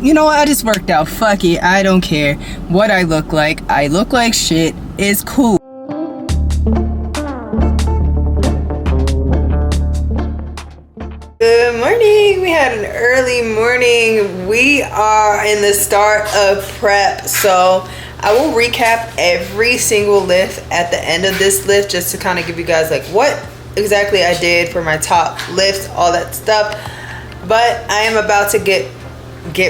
you know what, I just worked out. Fuck it, I don't care what I look like. I look like shit. It's cool. Good morning. We had an early morning. We are in the start of prep, so I will recap every single lift at the end of this lift just to kind of give you guys like what exactly I did for my top lifts, all that stuff. But I am about to get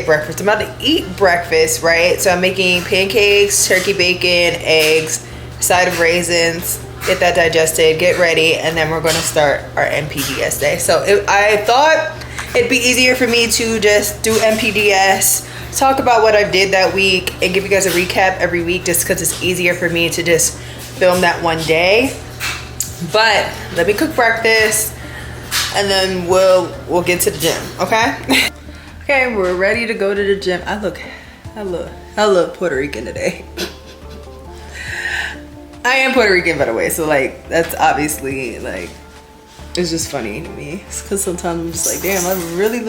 breakfast. I'm about to eat breakfast, right? So I'm making pancakes, turkey bacon, eggs, side of raisins, get that digested, get ready, and then we're going to start our MPDS day. So I thought it'd be easier for me to just do MPDS, talk about what I did that week, and give you guys a recap every week just because it's easier for me to just film that one day. But let me cook breakfast and then we'll get to the gym, okay? Okay, we're ready to go to the gym. I look Puerto Rican today. I am Puerto Rican, by the way, so like that's obviously like it's just funny to me because sometimes I'm just like, damn, I really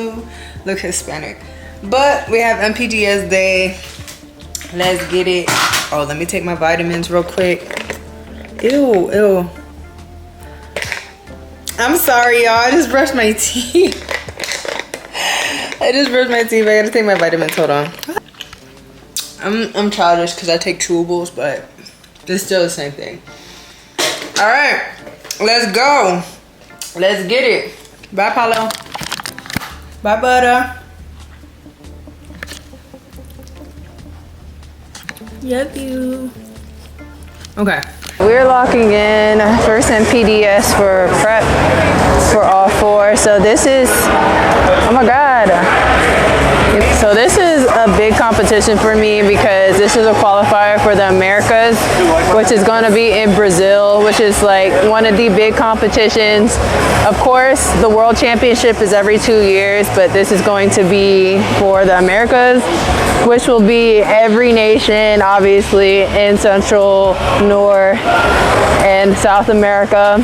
look Hispanic. But we have MPDS day. Let's get it. Oh, let me take my vitamins real quick. Ew. I'm sorry, y'all. I just brushed my teeth. I gotta take my vitamins. Hold on. I'm childish because I take chewables, but it's still the same thing. All right, let's go. Let's get it. Bye, Paulo. Bye, Butter. Love you. Okay. We're locking in first MPDS for prep for all four. So this is, oh my God. So this is a big competition for me because this is a qualifier for the Americas, which is going to be in Brazil, which is like one of the big competitions. Of course, the World Championship is every 2 years, but this is going to be for the Americas, which will be every nation, obviously, in Central, North, and South America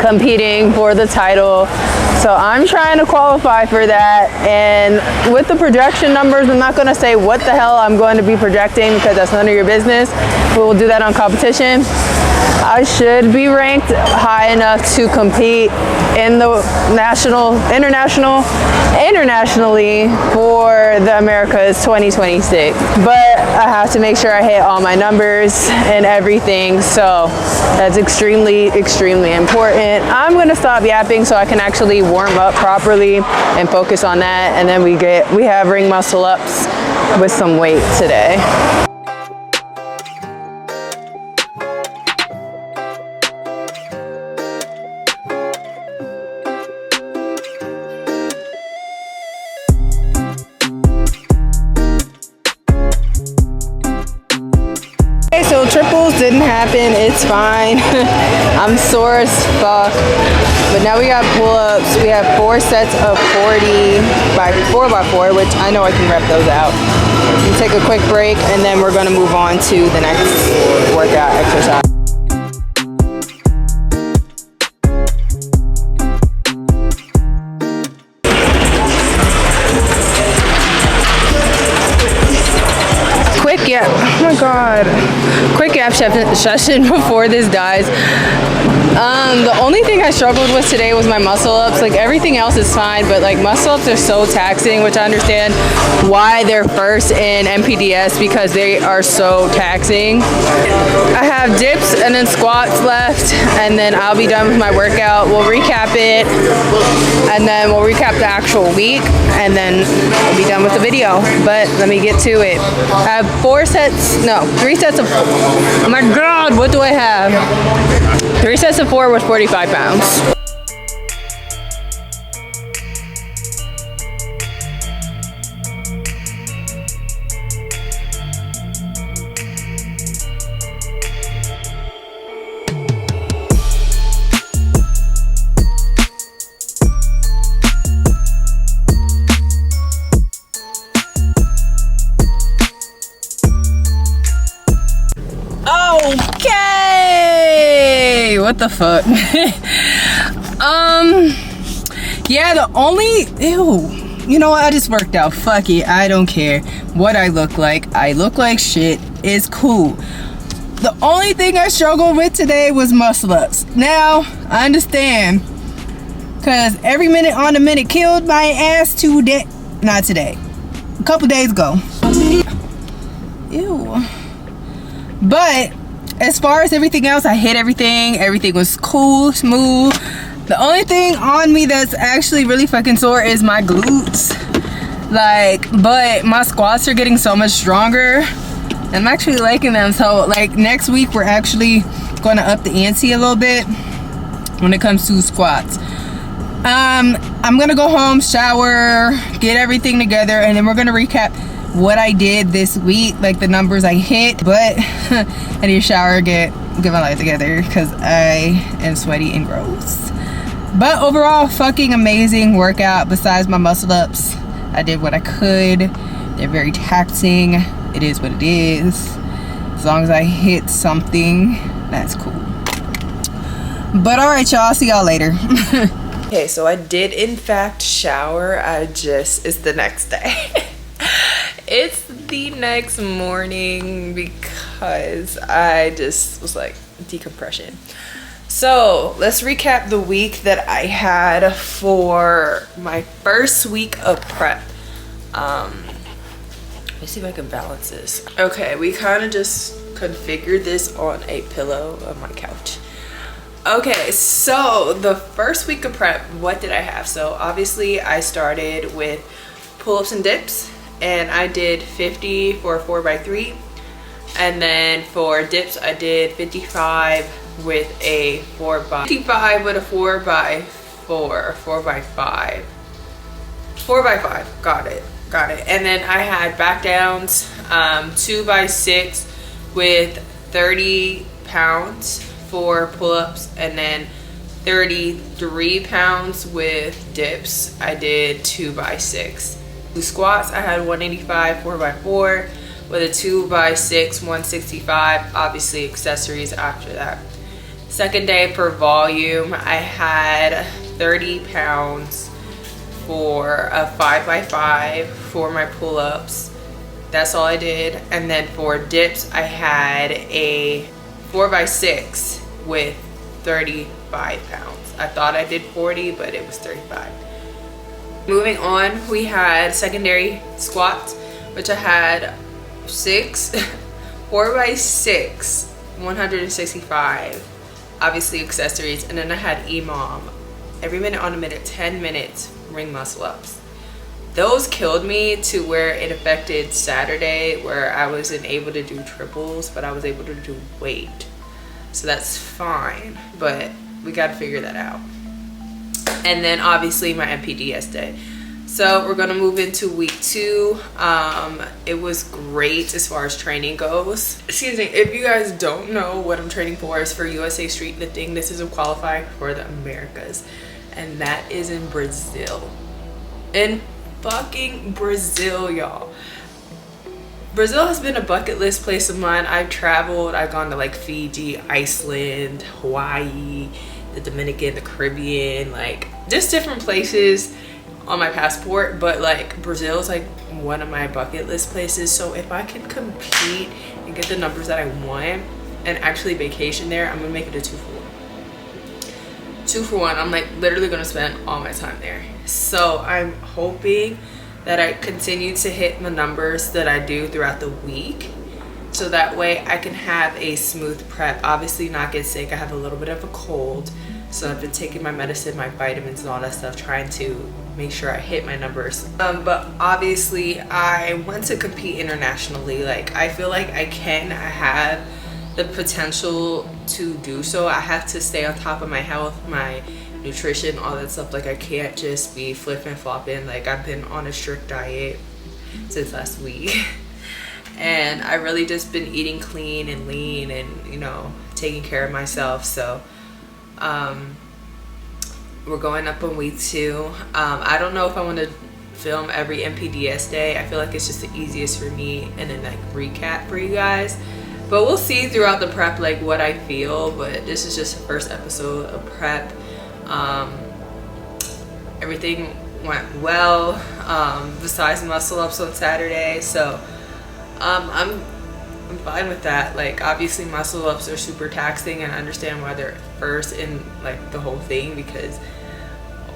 competing for the title. So I'm trying to qualify for that, and with the projection numbers, I'm not going to say what the hell I'm going to be projecting because that's none of your business. We will do that on competition. I should be ranked high enough to compete in the internationally for the Americas 2026. But I have to make sure I hit all my numbers and everything. So that's extremely, extremely important. I'm going to stop yapping so I can actually warm up properly and focus on that. And then we have ring muscle ups with some weight today. Triples didn't happen, it's fine. I'm sore as fuck. But now we got pull-ups. We have 4 sets of 40 by 4x4, which I know I can rep those out. We'll take a quick break and then we're gonna move on to the next workout exercise. Yeah, oh my God. Quick yap session before this dies. The only thing I struggled with today was my muscle ups. Like everything else is fine, but like muscle ups are so taxing, which I understand why they're first in MPDS because they are so taxing. I have dips and then squats left, and then I'll be done with my workout. We'll recap it, and then we'll recap the actual week, and then we'll be done with the video. But let me get to it. I have 3 sets of, oh my God, what do I have? 3 sets of 4 with 45 pounds. Okay, what the fuck? Yeah, the only you know what, I just worked out. Fuck it, I don't care what I look like. I look like shit. It's cool. The only thing I struggled with today was muscle ups. Now I understand, because every minute on the minute killed my ass today. Not today, a couple days ago. Ew. But as far as everything else, I hit everything. Everything was cool, smooth. The only thing on me that's actually really fucking sore is my glutes. Like, but my squats are getting so much stronger. I'm actually liking them. So like next week we're actually going to up the ante a little bit when it comes to squats. I'm gonna go home, shower, get everything together, and then we're gonna recap what I did this week, like the numbers I hit. But I need to shower, get my life together because I am sweaty and gross. But overall, fucking amazing workout. Besides my muscle ups, I did what I could. They're very taxing. It is what it is. As long as I hit something, that's cool. But all right, y'all, I'll see y'all later. Okay, so I did in fact shower. It's the next day. It's the next morning because I just was like decompression. So let's recap the week that I had for my first week of prep. Let's see if I can balance this. Okay, we kind of just configured this on a pillow on my couch. Okay, so the first week of prep, what did I have? So obviously I started with pull-ups and dips, and I did 50 for a 4x3, and then for dips I did 55 with a 4x5, with a 4x4, 4x5, 4x5, got it. And then I had back downs, 2x6 with 30 pounds for pull-ups, and then 33 pounds with dips. I did 2x6. Squats, I had 185 4x4 with a 2x6 165, obviously accessories after that. Second day for volume, I had 30 pounds for a 5x5 for my pull-ups. That's all I did. And then for dips, I had a 4x6 with 35 pounds. I thought I did 40, but it was 35. Moving on, we had secondary squats, which I had 4x6, 165, obviously accessories, and then I had EMOM, every minute on a minute, 10 minutes, ring muscle ups. Those killed me to where it affected Saturday, where I wasn't able to do triples, but I was able to do weight. So that's fine, but we got to figure that out. And then obviously my MPDS day. So we're gonna move into week 2. It was great as far as training goes. Excuse me, if you guys don't know what I'm training for, is for USA Street Lifting. This is a qualifier for the Americas, and that is in Brazil. In fucking Brazil, y'all. Brazil has been a bucket list place of mine. I've traveled, I've gone to like Fiji, Iceland, Hawaii, the Dominican, the Caribbean, like just different places on my passport, but like Brazil is like one of my bucket list places. So if I can compete and get the numbers that I want and actually vacation there, I'm gonna make it a 2-for-1. 2-for-1. I'm like literally gonna spend all my time there. So I'm hoping that I continue to hit the numbers that I do throughout the week, so that way I can have a smooth prep. Obviously not get sick. I have a little bit of a cold, so I've been taking my medicine, my vitamins and all that stuff, trying to make sure I hit my numbers. But obviously I want to compete internationally. Like I feel like I have the potential to do so. I have to stay on top of my health, my nutrition, all that stuff. Like I can't just be flipping flopping. Like I've been on a strict diet since last week and I really just been eating clean and lean and, you know, taking care of myself. So we're going up on week 2. I don't know if I want to film every MPDS day. I feel like it's just the easiest for me, and then like recap for you guys. But we'll see throughout the prep like what I feel. But this is just the first episode of prep. Everything went well, besides muscle ups on Saturday. So I'm fine with that. Like, obviously muscle ups are super taxing, and I understand why they're first in like the whole thing, because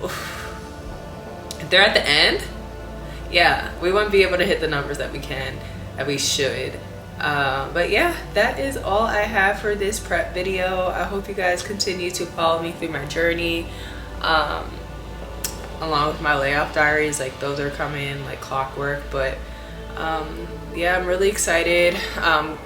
if they're at the end, yeah, we won't be able to hit the numbers that we should. But yeah, that is all I have for this prep video. I hope you guys continue to follow me through my journey, along with my layoff diaries. Like, those are coming like clockwork. But yeah, I'm really excited.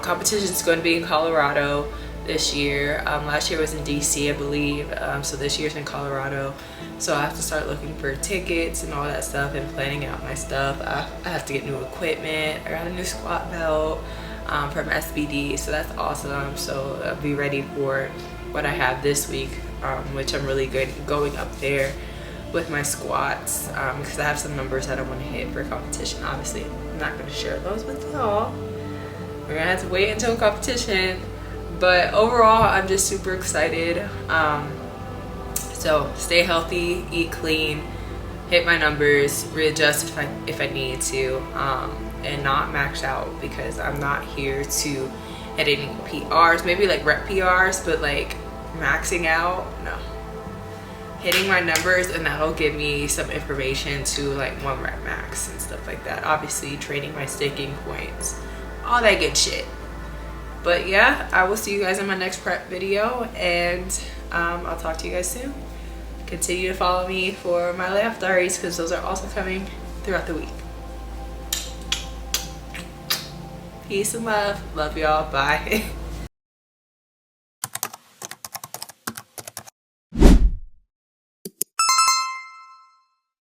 Competition is going to be in Colorado this year. Last year was in DC, I believe. So this year's in Colorado. So I have to start looking for tickets and all that stuff and planning out my stuff. I have to get new equipment. I got a new squat belt from SBD, so that's awesome. So I'll be ready for what I have this week, which I'm really good going up there with my squats, because I have some numbers that I want to hit for competition. Obviously, I'm not going to share those with y'all. We're gonna have to wait until competition. But overall, I'm just super excited. So stay healthy, eat clean, hit my numbers, readjust if I need to, and not max out, because I'm not here to hit any PRs, maybe like rep PRs, but like maxing out, no. Hitting my numbers, and that'll give me some information to like 1 rep max and stuff like that. Obviously training my sticking points, all that good shit. But yeah, I will see you guys in my next prep video, and I'll talk to you guys soon. Continue to follow me for my layoff diaries, because those are also coming throughout the week. Peace and love. Love y'all. Bye.